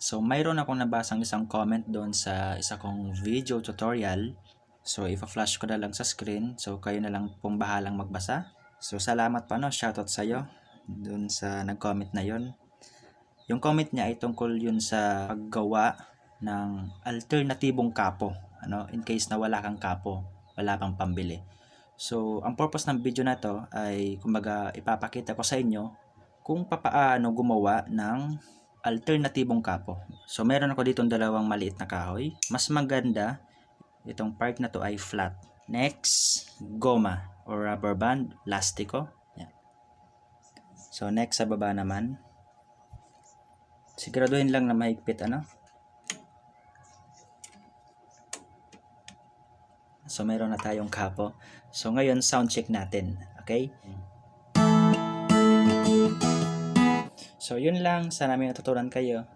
So, mayroon akong nabasang isang comment doon sa isa kong video tutorial. So, ipa-flash ko na lang sa screen. So, kayo na lang pong bahalang magbasa. So, salamat pa, no? Shoutout sa'yo doon sa nag-comment na yon. Yung comment niya ay tungkol yun sa paggawa ng alternatibong kapo. In case na wala kang kapo, wala kang pambili. So, ang purpose ng video na to ay, kumbaga, ipapakita ko sa inyo kung papaano gumawa ng alternatibong kapo. So, meron ako ditong dalawang maliit na kahoy. Mas maganda, itong part na to ay flat. Next, goma or rubber band, lastiko. Yan. So, next sa baba naman, siguraduhin lang na mahigpit, So, meron na tayong kapo. So, ngayon, sound check natin. Okay? So, yun lang. Sana may natutunan kayo.